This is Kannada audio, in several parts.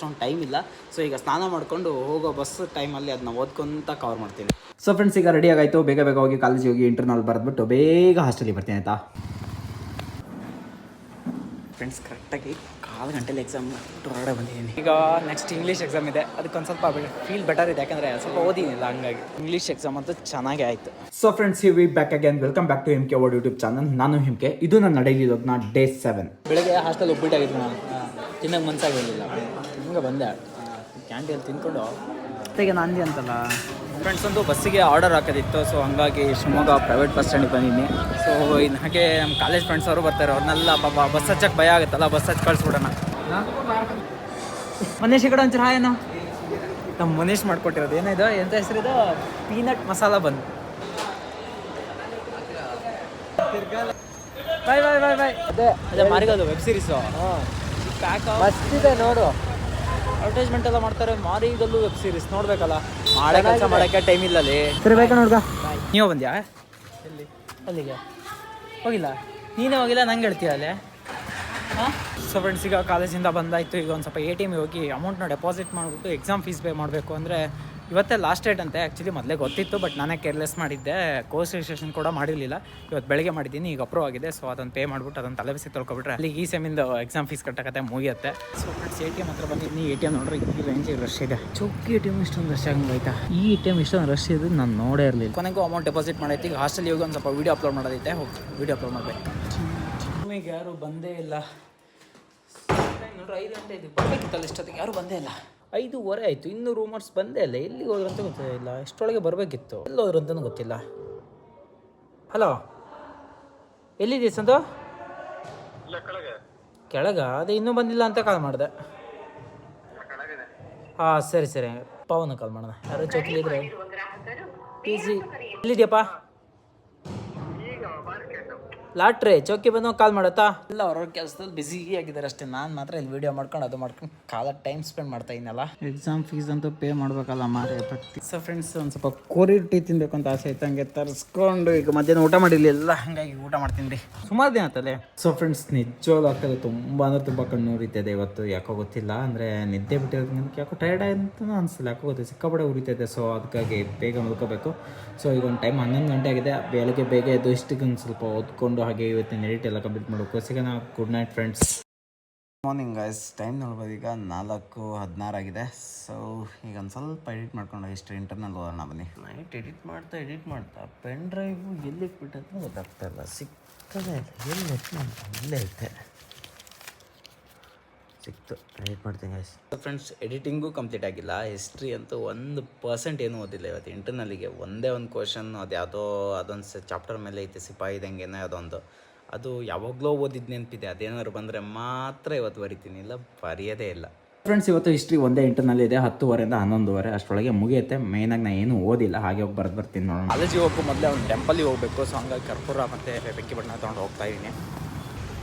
ಅಷ್ಟೊಂದು ಟೈಮ್ ಇಲ್ಲ. ಸೊ ಈಗ ಸ್ನಾನ ಮಾಡಿಕೊಂಡು ಹೋಗೋ ಬಸ್ ಟೈಮಲ್ಲಿ ಅದನ್ನ ಓದ್ಕೊಂತ ಕವರ್ ಮಾಡ್ತೀನಿ. ಸೊ ಫ್ರೆಂಡ್ಸ್, ಈಗ ರೆಡಿ ಆಗಾಯಿತು. ಬೇಗ ಹೋಗಿ ಕಾಲೇಜಿಗೆ ಹೋಗಿ ಇಂಟರ್ನಲ್ ಬರೆದ್ಬಿಟ್ಟು ಬೇಗ ಹಾಸ್ಟೆಲಿಗೆ ಬರ್ತೀನಿ ಆಯಿತಾ ಫ್ರೆಂಡ್ಸ್. ಕರೆಕ್ಟಾಗಿ 1/4 ಗಂಟೆಲಿ ಎಕ್ಸಾಮ್ ಹೊರಗಡೆ ಬಂದಿದ್ದೀನಿ. ಈಗ ನೆಕ್ಸ್ಟ್ ಇಂಗ್ಲೀಷ್ ಎಕ್ಸಾಮ್ ಇದೆ. ಅದಕ್ಕೊಂದು ಸ್ವಲ್ಪ ಫೀಲ್ ಬೆಟರ್ ಇದೆ, ಯಾಕಂದರೆ ಸ್ವಲ್ಪ ಓದಿನಿಲ್ಲ, ಹಂಗಾಗಿ ಇಂಗ್ಲೀಷ್ ಎಕ್ಸಾಮ್ ಅಂತೂ ಚೆನ್ನಾಗೇ ಆಯಿತು. So friends, we back again. Welcome back to MK word YouTube channel. ನಾನು MK. ಇದು ನನ್ನ ಡೈಲಿ ವ್ಲಾಗ್ನ ಡೇ 7. ಬೆಳಗ್ಗೆ ಹಾಸ್ಟೆಲ್ ಒಬ್ಬಿಟ್ಟಾಗಿತ್ತು, ನಾನು ತಿನ್ನೋಕೆ ಮನಸ್ಸಾಗಿರಲಿಲ್ಲ. ಹಿಂಗೆ ಬಂದೆ ಕ್ಯಾಂಟೀನಲ್ಲಿ ತಿಂದ್ಕೊಂಡು ಈಗ ನಂದಿ ಅಂತಲ್ಲ ಫ್ರೆಂಡ್ಸ್, ಒಂದು ಬಸ್ಸಿಗೆ ಆರ್ಡರ್ ಹಾಕೋದಿತ್ತು. ಸೊ ಹಂಗಾಗಿ ಶಿವಮೊಗ್ಗ ಪ್ರೈವೇಟ್ ಬಸ್ ಸ್ಟ್ಯಾಂಡಿಗೆ ಬಂದಿದ್ದೀನಿ. ಸೊ ಇನ್ನು ಹಾಗೆ ನಮ್ಮ ಕಾಲೇಜ್ ಫ್ರೆಂಡ್ಸ್ ಅವರು ಬರ್ತಾರೆ. ಅವ್ರನ್ನೆಲ್ಲ ಪಾಪ ಬಸ್ ಹಚ್ಚಕ್ಕೆ ಭಯ ಆಗುತ್ತಲ್ಲ, ಬಸ್ ಹಚ್ಚಿ ಕಳಿಸ್ಬಿಡೋಣ. ಮನೇಶ್ ಈ ಕಡೆ ಒಂಚೂರು ಹಾಯೇನೋ. ನಮ್ಮ ಮನೇಶ್ ಮಾಡ್ಕೊಟ್ಟಿರೋದು ಏನಿದು, ಎಂಥ ಹೆಸರಿದು, ಪೀನಟ್ ಮಸಾಲ ಬಂದು. ಬಾಯ್ ಬಾಯ್ ಬಾಯ್ ಬಾಯ್. ಅದೇ ಮಾರಿಗೋದು ವೆಬ್ ಸೀರೀಸು ಪ್ಯಾಕ್ ಮಸ್ತಿದೆ ನೋಡು. ಅಡ್ವರ್ಟೈಸ್ಮೆಂಟ್ ಎಲ್ಲ ಮಾಡ್ತಾರೆ. ಮಾರಿಗಲ್ಲು ವೆಬ್ ಸೀರೀಸ್ ನೋಡ್ಬೇಕಲ್ಲ, ಮಾಡೋ ಕೆಲಸ ಮಾಡೋಕ್ಕೆ ಟೈಮ್ ಇಲ್ಲ ಅಲ್ಲಿ. ಸರಿ ಬೇಕಾ ನೋಡ್ಗ. ನೀವು ಬಂದ್ಯಾ ಎಲ್ಲಿ? ಅಲ್ಲಿಗೆ ಹೋಗಿಲ್ಲ, ನೀನೇ ಹೋಗಿಲ್ಲ, ನಂಗೆ ಹೇಳ್ತೀಯ ಅಲ್ಲೇ. ಹಾಂ. ಸೊ ಫ್ರೆಂಡ್ಸ್, ಈಗ ಕಾಲೇಜಿಂದ ಬಂದಾಯಿತು. ಈಗ ಒಂದು ಸ್ವಲ್ಪ ATM ಹೋಗಿ ಅಮೌಂಟ್ನ ಡೆಪಾಸಿಟ್ ಮಾಡಿಬಿಟ್ಟು ಎಕ್ಸಾಮ್ ಫೀಸ್ ಪೇ ಮಾಡಬೇಕು. ಅಂದರೆ ಇವತ್ತೇ ಲಾಸ್ಟ್ ಡೇಟ್ ಅಂತೆ. ಆ್ಯಕ್ಚುಲಿ ಮೊದಲೇ ಗೊತ್ತಿತ್ತು, ಬಟ್ ನಾನೇ ಕೇರ್ಲೆಸ್ ಮಾಡಿದ್ದೆ. ಕೋರ್ಸ್ ರಿಜಿಸ್ಟ್ರೇಷನ್ ಕೂಡ ಮಾಡಿರಲಿಲ್ಲ. ಇವತ್ತು ಬೆಳಗ್ಗೆ ಮಾಡಿದ್ದೀನಿ, ಈಗ ಅಪ್ರೂವ್ ಆಗಿದೆ. ಸೊ ಅದನ್ನು ಪೇ ಮಾಡಿಬಿಟ್ಟು ಅದನ್ನು ತಲೆ ಬಿಸಿ ತೊಳ್ಕೊಬಿಟ್ರೆ ಅಲ್ಲಿ ಈ ಸೆಮಿಂದ ಎಕ್ಸಾಮ್ ಫೀಸ್ ಕಟ್ಟಕತ್ತೆ ಮುಗಿಯುತ್ತೆ. ಸೊ ಫ್ರೆಂಡ್ಸ್, ATM ಹತ್ರ ಬಂದಿದ್ದೀನಿ. ATM ನೋಡ್ರಿ ಈ ರೇಂಜಿಗೆ ರಶ್ ಇದೆ. ಚೌಕಿ ATM ಇಷ್ಟೊಂದು ರಶ್ ಆಗಂಗಾಯ್ತಾ. ಈ ATM ಇಷ್ಟೊಂದು ರಶ್ ಇದೆ, ನಾನು ನೋಡೇ ಇರಲಿಲ್ಲ. ಕೊನೆಗೂ ಅಮೌಂಟ್ ಡೆಪಾಸಿಟ್ ಮಾಡೈತಿ. ಈಗ ಹಾಸ್ಟೆಲ್ ಹೋಗಿ ಒಂದು ಸ್ವಲ್ಪ ವೀಡಿಯೋ ಅಪ್ಲೋಡ್ ಮಾಡೋದೈತೆ. ಹೋಗಿ ವೀಡಿಯೋ ಅಪ್ಲೋಡ್ ಮಾಡಬೇಕು. ಈಗ ಯಾರು ಬಂದೇ ಇಲ್ಲ ನೋಡ್ರಿ. 5 ಗಂಟೆ ಇದು ಬರಬೇಕಿತ್ತಲ್ಲ, ಇಷ್ಟೊತ್ತಿಗೆ ಯಾರು ಬಂದೇ ಇಲ್ಲ. 5:15 ಆಯಿತು, ಇನ್ನೂ ರೂಮರ್ಸ್ ಬಂದೇ ಇಲ್ಲ. ಎಲ್ಲಿಗೆ ಹೋದ್ರು ಅಂತ ಗೊತ್ತಿಲ್ಲ. ಎಷ್ಟೊಳಗೆ ಬರಬೇಕಿತ್ತು, ಎಲ್ಲಿ ಹೋದ್ರು ಅಂತಲೂ ಗೊತ್ತಿಲ್ಲ. ಹಲೋ, ಎಲ್ಲಿದ್ದೀಯ ಸಂತು? ಕೆಳಗ ಅದೇ ಇನ್ನೂ ಬಂದಿಲ್ಲ ಅಂತ ಕಾಲ್ ಮಾಡಿದೆ. ಹಾಂ ಸರಿ ಸರಿ, ಪವನ್ ಕಾಲ್ ಮಾಡೋಣ. ಯಾರೋ ಚೌಕಿಲಿದ್ರೆ PG ಎಲ್ಲಿದೆಯಪ್ಪ? ಲಾಟ್ರಿ ಚೌಕಿ ಬಂದು ಕಾಲ್ ಮಾಡತ್ತಾ? ಇಲ್ಲ, ಅವ್ರವ್ರ ಕೆಲಸದಲ್ಲಿ ಬ್ಯುಸಿ ಆಗಿದ್ದಾರೆ ಅಷ್ಟೇ. ನಾನು ಮಾತ್ರ ಇಲ್ಲಿ ವೀಡಿಯೋ ಮಾಡ್ಕೊಂಡು ಅದು ಮಾಡ್ಕೊಂಡು ಕಾಲ ಟೈಮ್ ಸ್ಪೆಂಡ್ ಮಾಡ್ತಾ ಇದ್ದೀನಲ್ಲ. ಎಕ್ಸಾಮ್ ಫೀಸ್ ಅಂತೂ ಪೇ ಮಾಡಬೇಕಲ್ಲ ಮಾರೇ ಪ್ರತಿ. ಸೊ ಫ್ರೆಂಡ್ಸ್, ಒಂದು ಸ್ವಲ್ಪ ಕೋರಿ ರೊಟ್ಟಿ ತಿನ್ನಬೇಕು ಅಂತ ಆಸೆ ಆಯ್ತು. ಹಂಗೆ ತರಿಸ್ಕೊಂಡು ಈಗ ಮಧ್ಯಾಹ್ನ ಊಟ ಮಾಡಿರಲಿಲ್ಲ, ಹಾಗಾಗಿ ಊಟ ಮಾಡ್ತೀನಿ ರೀ. ಸುಮಾರು ದಿನ ಆಯ್ತಲ್ಲೇ. ಸೊ ಫ್ರೆಂಡ್ಸ್, ನಿಜವಾಗ್ಲೂ ಆಗ್ತದೆ, ತುಂಬ ಅಂದರೆ ತುಂಬ ಕಣ್ಣು ಉರಿತದೆ ಇವತ್ತು. ಯಾಕೋ ಗೊತ್ತಿಲ್ಲ, ಅಂದರೆ ನಿದ್ದೆ ಬಿಟ್ಟಿರೋದಕ್ಕೆ ಯಾಕೋ ಟೈರ್ಡ್ ಆಯ್ತು ಅನಿಸಿಲ್ಲ, ಯಾಕೋ ಗೊತ್ತಿಲ್ಲ, ಸಿಕ್ಕಾಪಟ್ಟೆ ಉರಿತೈತೆ. ಸೊ ಅದಕ್ಕಾಗಿ ಬೇಗ ಮಲ್ಕೋಬೇಕು. ಸೊ ಈಗ ಒಂದು ಟೈಮ್ 11 ಗಂಟೆ ಆಗಿದೆ. ಬೆಳಗ್ಗೆ ಬೇಗ ಎದ್ದು ಇಷ್ಟಕ್ಕೆ ಒಂದು ಸ್ವಲ್ಪ ಓದ್ಕೊಂಡು ಹಾಗೆ ಇವತ್ತಿನ ಎಡಿಟ್ ಎಲ್ಲ ಕಂಪ್ಲೀಟ್ ಮಾಡಬೇಕು. ಸಿಗೋಣ. Good night friends. Morning guys, time ನೋಡ್ಬೋದು ಈಗ 4:16 ಆಗಿದೆ. ಸೊ ಈಗ ಒಂದು ಸ್ವಲ್ಪ ಎಡಿಟ್ ಮಾಡ್ಕೊಂಡು ಇಷ್ಟು ಇಂಟರ್ನಲ್ ಓದೋಣ ಬನ್ನಿ. ನೈಟ್ ಎಡಿಟ್ ಮಾಡ್ತಾ ಪೆನ್ ಡ್ರೈವು ಎಲ್ಲಿ ಇಟ್ಬಿಟ್ಟಂತ ಗೊತ್ತಾಗ್ತಾ ಇಲ್ಲ. ಸಿಕ್ಕದೇ ಇಲ್ಲ, ಎಲ್ಲಿ ಇಲ್ಲೇ ಐತೆ, ಸಿಕ್ತು. ಎಡಿಟ್ ಮಾಡ್ತೀನಿ ಗೈಸ್. ಫ್ರೆಂಡ್ಸ್, ಎಡಿಟಿಂಗು ಕಂಪ್ಲೀಟ್ ಆಗಿಲ್ಲ. ಹಿಸ್ಟ್ರಿ ಅಂತೂ 1% ಏನೂ ಓದಿಲ್ಲ ಇವತ್ತು. ಇಂಟರ್ನಲ್ಲಿಗೆ ಒಂದೇ ಒಂದು ಕ್ವಶನ್, ಅದು ಯಾವುದೋ ಅದೊಂದು ಚಾಪ್ಟರ್ ಮೇಲೆ ಐತೆ, ಸಿಪಾಯಿದಂಗೆ ಏನೋ ಯಾವುದೊಂದು, ಅದು ಯಾವಾಗಲೂ ಓದಿದ್ದು ನೆನಪಿದೆ. ಅದೇನಾದ್ರು ಬಂದರೆ ಮಾತ್ರ ಇವತ್ತು ಬರಿತೀನಿ, ಇಲ್ಲ ಬರೆಯೋದೇ ಇಲ್ಲ. ಫ್ರೆಂಡ್ಸ್, ಇವತ್ತು ಹಿಸ್ಟ್ರಿ ಒಂದೇ ಇಂಟರ್ನಲ್ ಇದೆ. 10:30 11:30 ಅಷ್ಟರೊಳಗೆ ಮುಗಿಯುತ್ತೆ. ಮೇಯ್ನಾಗಿ ನಾನು ಏನೂ ಓದಿಲ್ಲ, ಹಾಗೆ ಹೋಗಿ ಬರ್ತೀನಿ ನೋಡೋಣ. ಕಾಲೇಜಿಗೆ ಹೋಗೋ ಮೊದಲೇ ಒಂದು ಟೆಂಪಲ್ಗೆ ಹೋಗಬೇಕು. ಸೊ ಹಂಗಾಗಿ ಕರ್ಪೂರ ಮತ್ತು ಬೆಂಕಿ ಬಣ್ಣ ತೊಗೊಂಡು ಹೋಗ್ತಾ ಇದ್ದೀನಿ.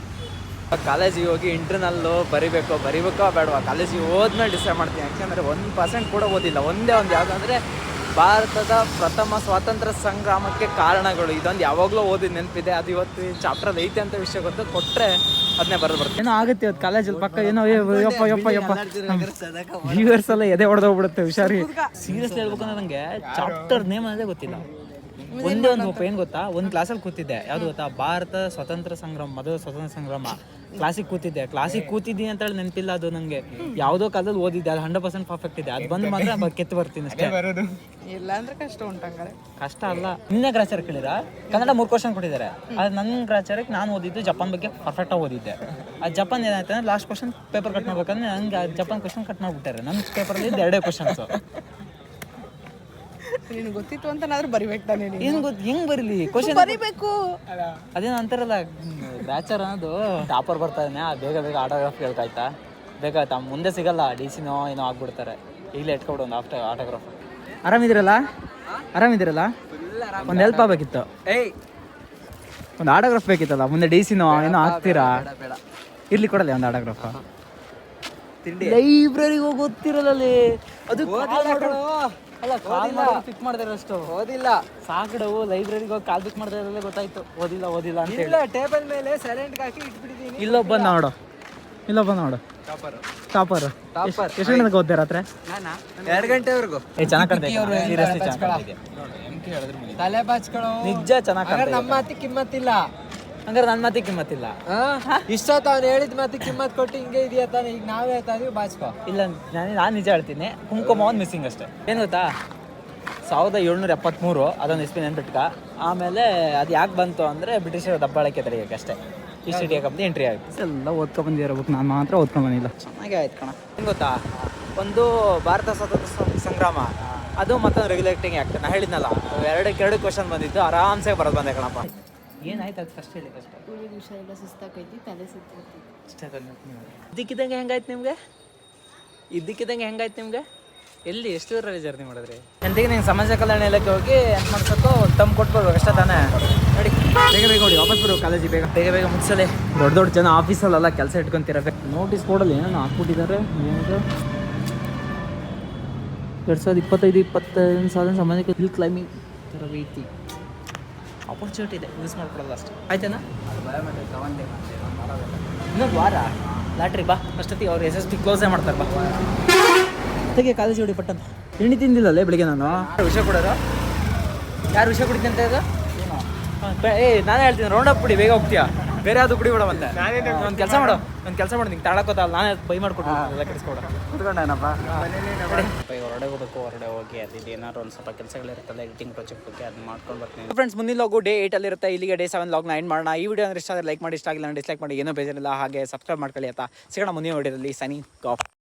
ಕಾಲೇಜಿಗೆ ಹೋಗಿ ಇಂಟರ್ನಲ್ಲು ಬರಿಬೇಕೋ ಬೇಡವಾ, ಕಾಲೇಜಿಗೆ ಹೋದ್ಮೇಲೆ ಡಿಸೈಡ್ ಮಾಡ್ತೀನಿ. ಯಾಕೆಂದರೆ 1% ಕೂಡ ಓದಿಲ್ಲ. ಒಂದೇ ಒಂದು ಯಾವುದಂದರೆ ಭಾರತದ ಪ್ರಥಮ ಸ್ವಾತಂತ್ರ್ಯ ಸಂಗ್ರಾಮಕ್ಕೆ ಕಾರಣಗಳು. ಇದೊಂದು ಯಾವಾಗಲೂ ಓದಿದ ನೆನಪಿದೆ. ಅದು ಇವತ್ತು ಈ ಚಾಪ್ಟ್ರಲ್ಲಿ ಐತೆ ಅಂತ ವಿಷಯ ಗೊತ್ತು, ಕೊಟ್ಟರೆ ಅದನ್ನೇ ಬರ್ತೀನಿ. ಏನೋ ಆಗುತ್ತೆ ಇವತ್ತು ಕಾಲೇಜಲ್ಲಿ ಪಕ್ಕ. ಏನೋ ಯಪ್ಪ ವ್ಯೂವರ್ಸ್ ಎಲ್ಲ ಎದೆ ಹೊಡೆದೋಗ್ಬಿಡುತ್ತೆ. ಹುಷಾರಿ. ಸೀರಿಯಸ್ಲಿ ಹೇಳ್ಬೇಕಂದ್ರೆ ನನಗೆ ಚಾಪ್ಟರ್ ನೇಮ್ ಅನ್ನೋದೇ ಗೊತ್ತಿಲ್ಲ. ಒಂದೇ ಒಂದು ಹೋಪ ಏನು ಗೊತ್ತಾ, ಒಂದು ಕ್ಲಾಸಲ್ಲಿ ಕೂತಿದ್ದೆ. ಯಾವುದು ಗೊತ್ತಾ, ಭಾರತ ಸ್ವತಂತ್ರ ಸಂಗ್ರಾಮ, ಮೊದಲ ಸ್ವತಂತ್ರ ಸಂಗ್ರಾಮ ಕ್ಲಾಸಿಗೆ ಕೂತಿದ್ದೀನಿ ಅಂತ ಹೇಳಿ ನೆನಪಿಲ್ಲ. ಅದು ನನಗೆ ಯಾವುದೋ ಕಾಲದಲ್ಲಿ ಓದಿದ್ದೆ, ಅದು 100% ಪರ್ಫೆಕ್ಟ್ ಇದೆ. ಅದು ಬಂದು ಮಾತ್ರ ಕೆತ್ತು ಬರ್ತೀನಿ ಅಷ್ಟೇ. ಇಲ್ಲ ಅಂದ್ರೆ ಕಷ್ಟ ಉಂಟಂಗಾರೆ. ಕಷ್ಟ ಅಲ್ಲ. ನಿನ್ನೆ ಗ್ರಾಚಾರ ಕೇಳಿರ ಕನ್ನಡ 3 ಕ್ವಶನ್ ಕೊಟ್ಟಿದ್ದಾರೆ. ಅದು ನನ್ನ ಗ್ರಾಚಾರಕ್ಕೆ ನಾನು ಓದಿದ್ದು ಜಪಾನ್ ಬಗ್ಗೆ ಪರ್ಫೆಕ್ಟಾಗಿ ಓದಿದ್ದೆ. ಆ ಜಪಾನ್ ಏನಾಯ್ತು ಅಂದರೆ ಲಾಸ್ಟ್ ಕ್ವಶನ್ ಪೇಪರ್ ಕಟ್ ಮಾಡ್ಬೇಕಂದ್ರೆ ನಂಗೆ ಜಪಾನ್ ಕ್ವಶನ್ ಕಟ್ ಮಾಡಿಬಿಟ್ಟಾರೆ. ನನ್ನ ಪೇಪರಲ್ಲಿ 2 ಕ್ವಶನ್ಸು. ನಿನಗೆ ಗೊತ್ತಿತ್ತು ಅಂತ ನಾದ್ರೂ ಬರಿಬೇಕು ತಾನೇ. ಏನು ಗೊತ್ತು, ಹೆಂಗೆ ಬರೀಲಿ ಕ್ವಶನ್ ಬರಿಬೇಕು. ಅದೇನು ಅಂತಾರಲ್ಲ, ಗ್ರಾಚಾರ ಅನ್ನೋದು ಟಾಪರ್ ಬರ್ತಾ ಇದ್ದಾನೆ, ಬೇಗ ಆಟೋಗ್ರಾಫ್ ಕೇಳ್ಕಾಯ್ತಾ, ಬೇಕಾಯ್ತಾ ಮುಂದೆ ಸಿಗಲ್ಲ, DC-ನೋ ಏನೋ ಆಗ್ಬಿಡ್ತಾರೆ. ಈಗಲೇ ಇಟ್ಕೊಬಿಡು ಒಂದು ಆಟೋಗ್ರಾಫ್. ಆರಾಮಿದ್ದೀರಲ್ಲ? ಒಂದು ಹೆಲ್ಪ್ ಆಗಬೇಕಿತ್ತು. ಒಂದು ಆಟೋಗ್ರಾಫ್ ಬೇಕಿತ್ತಲ್ಲ, ಮುಂದೆ DC-ನೋ ಏನೋ ಆಗ್ತೀರಾ? ಇರ್ಲಿ, ಕೊಡಲ್ಲ ಒಂದು ಆಟೋಗ್ರಾಫ್. ಲೈಬ್ರರಿಗೆ ಹೋಗಿ ಓದ್ತಿರಲ್ಲ ಅಲ್ಲಿ, ಅದು ಅಲ್ಲ ಪಿಕ್ ಮಾಡಿದಾರೆ ಅಷ್ಟು ಓದಿಲ್ಲ. ಸಾಕಡವು ಲೈಬ್ರರಿಗೆ ಹೋಗಿ ಕಾಲ್ ಪಿಕ್ ಮಾಡಿದಾರಲ್ಲೇ ಗೊತ್ತಾಯ್ತು ಓದಿಲ್ಲ ಅಂತ ಹೇಳಿ. ಟೇಬಲ್ ಮೇಲೆ ಸೈಲೆಂಟ್ ಹಾಕಿ ಇಟ್ಬಿಟ್ಟಿದ್ದೀನಿ. ಇಲ್ಲೊಬ್ಬ ನೋಡು, ಇಲ್ಲಪ್ಪ ನೋಡು ಟಾಪರ್ ಎಷ್ಟು ಗಂಟೆಗೆ ಓದ್ತೀರ ರಾತ್ರಿ 2 ಗಂಟೆವರೆಗೂ ಚೆನ್ನಾಗಿ ಕಾಣ್ತೈತೆ ಸೀರಿಯಸ್ಲಿ ಚೆನ್ನಾಗಿ ತಲೆ ಬಾಚ್ಕೊಳ್ಳೋ ನಿಜ ಚೆನ್ನಾಗಿ ನಮ್ಮ ಮಾತಿ ಕಿಮ್ಮತ್ತಿಲ್ಲ ಹಂಗಾರೆ ನನ್ನ ಮಾತಿಗೆ ಕಿಮ್ಮತ್ತಿಲ್ಲ ಇಷ್ಟೊತ್ತು ಅವ್ನು ಹೇಳಿದ ಮಾತಿಗೆ ಕಿಮ್ಮತ್ ಕೊಟ್ಟು ಹಿಂಗೆ ಇದೆಯಾ ತಾನೆ ಈಗ ನಾವೇ ಹೇಳ್ತಾ ಇದೀವಿ ಬಾಚ್ಕೋ ಇಲ್ಲ ನಾನು ನಿಜ ಹೇಳ್ತೀನಿ ಕುಂಕುಮ ಒಂದು ಮಿಸ್ಸಿಂಗ್ ಅಷ್ಟೇ ಏನು ಗೊತ್ತಾ 1773 ಅದೊಂದು ಇಸ್ಪಿ ನೆನ್ಪಿಟ್ಕ ಆಮೇಲೆ ಅದು ಯಾಕೆ ಬಂತು ಅಂದರೆ ಬ್ರಿಟಿಷರ ದಬ್ಬಾಳಕ್ಕೆ ತೆರೆಯೋಕೆ ಅಷ್ಟೇ ಈಸ್ಟ್ ಇಂಡಿಯಾ ಕಂಪ್ನಿ ಎಂಟ್ರಿ ಆಗುತ್ತೆ ಎಲ್ಲ ಓದ್ಕೊಂಡ್ಬಂದಿರಬೇಕು ನಾನು ಮಾತ್ರ ಓದ್ಕೊಂಡ್ಬಂದಿಲ್ಲ ಚೆನ್ನಾಗೇ ಆಯ್ತು ಕಣ ಏನು ಗೊತ್ತಾ ಒಂದು ಭಾರತ ಸ್ವಾತಂತ್ರ್ಯ ಸಂಗ್ರಾಮ ಅದು ಮತ್ತೊಂದು ರೆಗ್ಯುಲೇಟಿಂಗ್ ಆ್ಯಕ್ಟ್ ನಾನು ಹೇಳಿದ್ನಲ್ಲ ಎರಡು ಕ್ವಶನ್ ಬಂದಿದ್ದು ಆರಾಮ್ಸೆ ಬರೋದು ಬಂದೆ ಕಣಪ್ಪ ಏನಾಯ್ತು ಅದು ಫಸ್ಟ್ ಹೇಳಿ ಕಷ್ಟ ವಿಷಯ ಎಲ್ಲ ಸುಸ್ತಾಕೈತಿ ತಲೆ ಸುತ್ತೈತಿ ಅಷ್ಟೇ ಇದ್ದಕ್ಕಿದ್ದಂಗೆ ಹೆಂಗಾಯ್ತು ನಿಮಗೆ ಎಲ್ಲಿ ಎಷ್ಟು ದೂರಲ್ಲಿ ಜರ್ನಿ ಮಾಡಿದ್ರಿ ಎಂತಿಗೆ ನೀವು ಸಮಾಜ ಕಲ್ಯಾಣ ಇಲಾಖೆ ಹೋಗಿ ಎಂತ ಮಾಡ್ಸಕ್ಕೋ ತಮ್ಮ ಕೊಟ್ಬಿಡ್ಬೇಕು ಅಷ್ಟೇ ತಾನೇ ನೋಡಿ ಬೇಗ ನೋಡಿ ವಾಪಸ್ ಬರ್ಬೇಕು ಕಾಲೇಜಿಗೆ ಬೇಗ ಮುಗಿಸಲಿ ದೊಡ್ಡ ಜನ ಆಫೀಸಲ್ಲೆಲ್ಲ ಕೆಲಸ ಇಟ್ಕೊಂತಿರಬೇಕು ನೋಟಿಸ್ ಬೋರ್ಡಲ್ಲಿ ಏನೇನು ಹಾಕ್ಬಿಟ್ಟಿದ್ದಾರೆ ಏನಿದೆ 2025 ಸಮಾಜಕ್ಕೆ ಹಿಲ್ ಕ್ಲೈಂಬಿಂಗ್ ತರಬೇತಿ ಆಪರ್ಚುನಿಟಿ ಇದೆ ಯೂಸ್ ಮಾಡ್ಕೊಳ್ಳೋದು ಅಷ್ಟೇ ಆಯ್ತೇನಾ ಇನ್ನೊಂದು ವಾರ ಲಾಟ್ರಿ ಬಾ ಅಷ್ಟೊತ್ತಿಗೆ ಅವ್ರು SSB ಕ್ಲೋಸೇ ಮಾಡ್ತಾರೆ ಬಾ ತೆಗೆ ಕಾಲೇಜ್ ಹೊಡಿ ಪಟ್ಟಂತ ಎಣ್ಣೆ ತಿಂದಿಲ್ಲಲ್ಲೇ ಬೆಳಿಗ್ಗೆ ನಾನು ವಿಷಯ ಕೊಡೋರು ಯಾರು ವಿಷಯ ಕುಡಿತೀನಿ ಅಂತ ಇದು ನಾನೇ ಹೇಳ್ತೀನಿ ರೌಂಡ್ ಅಪ್ ಬಿಡಿ ಬೇಗ ಹೋಗ್ತೀಯಾ ಬೇರೆ ಯಾವುದು ಕುಡಿ ಬಿಡ ಮತ್ತೆ ಒಂದು ಕೆಲಸ ಮಾಡು ನಿಂಗೆ ತಾಳಕೋತಲ್ಲ ನಾನೇ ಬೈ ಮಾಡ್ಕೊಟ್ಟು ಎಲ್ಲ ಕೆಡಿಸ್ಕೊಡ ಕುತ್ಕೊಂಡೇನಪ್ಪ ಹೊರಡೆ ಹೋಗಿ ಅದು ಏನಾದ್ರು ಒಂದು ಸ್ವಲ್ಪ ಕೆಲಸಗಳಿರುತ್ತಲ್ಲ ಎಡಿಟಿಂಗ್ ಪ್ರಾಜೆಕ್ಟ್ ಬಗ್ಗೆ ಅದು ಮಾಡ್ಕೊಂಡು ಬರ್ತೀನಿ ಫ್ರೆಂಡ್ಸ್ ಮುಂದಿನ ಲಾಗು ಡೇ 8 ಇರುತ್ತೆ ಇಲ್ಲಿಗೆ ಡೇ 7 ಲಾಗ್ನ ಎಂಡ್ ಮಾಡೋಣ ಈ ವಿಡಿಯೋ ಅಂದ್ರೆ ಇಷ್ಟ ಆದರೆ ಲೈಕ್ ಮಾಡಿ ಇಷ್ಟ ಆಗಿಲ್ಲ ಡಿಸ್ಲೈಕ್ ಮಾಡಿ ಏನೋ ಬೇಜಾರಿಲ್ಲ ಹಾಗೆ ಸಬ್ಸ್ಕ್ರೈಬ್ ಮಾಡ್ಕೊಳ್ಳಿ ಅಂತ ಸಿಗೋಣ ಮುಂದಿನ ವಿಡಿಯೋದಲ್ಲಿ ಸೈನಿಂಗ್ ಆಫ್